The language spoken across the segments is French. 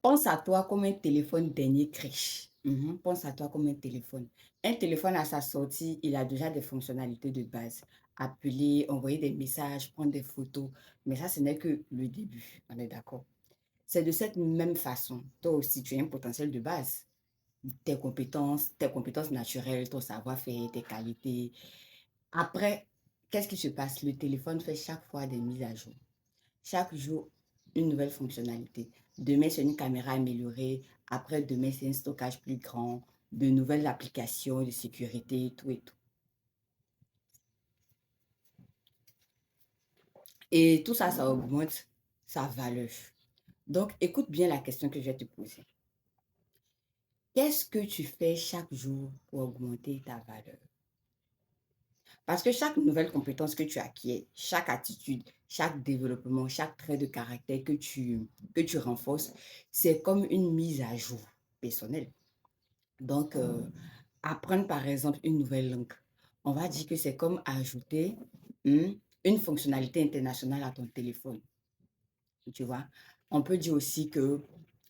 Pense à toi comme un téléphone dernier cri. Pense à toi comme un téléphone. Un téléphone à sa sortie, il a déjà des fonctionnalités de base. Appeler, envoyer des messages, prendre des photos. Mais ça, ce n'est que le début. On est d'accord. C'est de cette même façon. Toi aussi, tu as un potentiel de base. Tes compétences naturelles, ton savoir-faire, tes qualités. Après, qu'est-ce qui se passe? Le téléphone fait chaque fois des mises à jour. Chaque jour, une nouvelle fonctionnalité. Demain, c'est une caméra améliorée. Après, demain, c'est un stockage plus grand, de nouvelles applications de sécurité, tout et tout. Et tout ça, ça augmente sa valeur. Donc, écoute bien la question que je vais te poser. Qu'est-ce que tu fais chaque jour pour augmenter ta valeur? Parce que chaque nouvelle compétence que tu acquiers, chaque attitude, chaque développement, chaque trait de caractère que tu renforces, c'est comme une mise à jour personnelle. Donc, apprendre par exemple une nouvelle langue, on va dire que c'est comme ajouter hmm, une fonctionnalité internationale à ton téléphone. Tu vois, on peut dire aussi que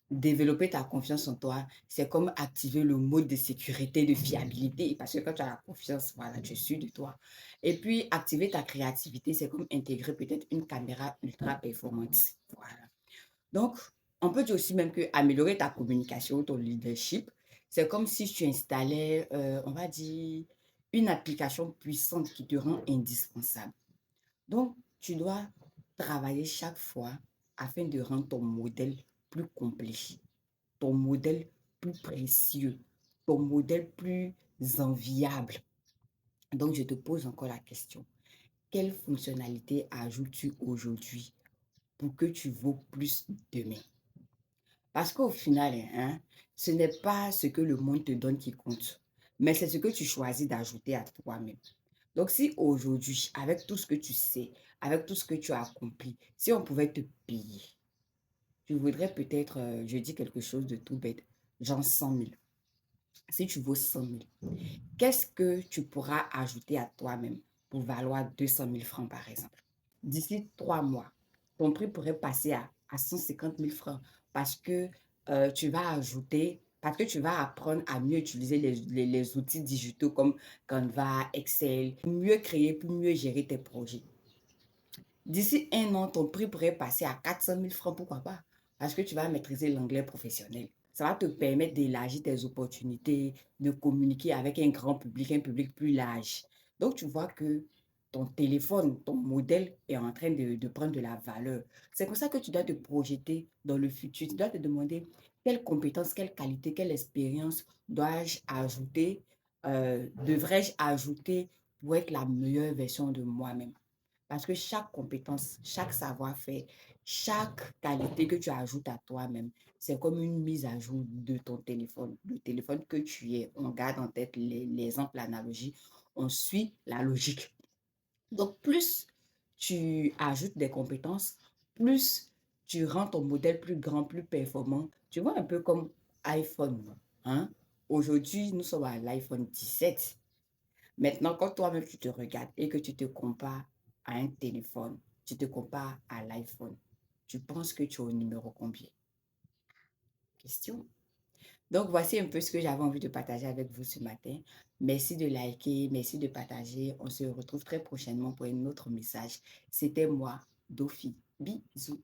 développer ta confiance en toi, c'est comme activer le mode de sécurité, de fiabilité, parce que quand tu as la confiance, voilà, tu es sûr de toi. Et puis, activer ta créativité, c'est comme intégrer peut-être une caméra ultra performante. Voilà. Donc, on peut dire aussi même que améliorer ta communication, ton leadership, c'est comme si tu installais, on va dire, une application puissante qui te rend indispensable. Donc, tu dois travailler chaque fois afin de rendre ton modèle plus complet, ton modèle plus précieux, ton modèle plus enviable. Donc, je te pose encore la question. Quelle fonctionnalité ajoutes-tu aujourd'hui pour que tu vaux plus demain? Parce qu'au final, hein, ce n'est pas ce que le monde te donne qui compte, mais c'est ce que tu choisis d'ajouter à toi-même. Donc, si aujourd'hui, avec tout ce que tu sais, avec tout ce que tu as accompli, si on pouvait te payer, tu voudrais peut-être, je dis quelque chose de tout bête, genre 100 000. Si tu vaux 100 000, qu'est-ce que tu pourras ajouter à toi-même pour valoir 200 000 francs, par exemple? D'ici 3 mois, ton prix pourrait passer à 150 000 francs parce que parce que tu vas apprendre à mieux utiliser les outils digitaux comme Canva, Excel, pour mieux créer, pour mieux gérer tes projets. D'ici un an, ton prix pourrait passer à 400 000 francs, pourquoi pas? Parce que tu vas maîtriser l'anglais professionnel. Ça va te permettre d'élargir tes opportunités, de communiquer avec un public plus large. Donc, tu vois que ton téléphone, ton modèle est en train de prendre de la valeur. C'est comme ça que tu dois te projeter dans le futur. Tu dois te demander quelles compétences, quelles qualités, quelle expérience dois-je ajouter, devrais-je ajouter pour être la meilleure version de moi-même. Parce que chaque compétence, chaque savoir-faire, chaque qualité que tu ajoutes à toi-même, c'est comme une mise à jour de ton téléphone. Le téléphone que tu es, on garde en tête l'exemple, l'analogie, on suit la logique. Donc, plus tu ajoutes des compétences, plus tu rends ton modèle plus grand, plus performant. Tu vois, un peu comme iPhone, hein? Aujourd'hui, nous sommes à l'iPhone 17. Maintenant, quand toi-même tu te regardes et que tu te compares à un téléphone, tu te compares à l'iPhone, tu penses que tu es au numéro combien? Question. Donc, voici un peu ce que j'avais envie de partager avec vous ce matin. Merci de liker, merci de partager. On se retrouve très prochainement pour un autre message. C'était moi, Dofi. Bisous.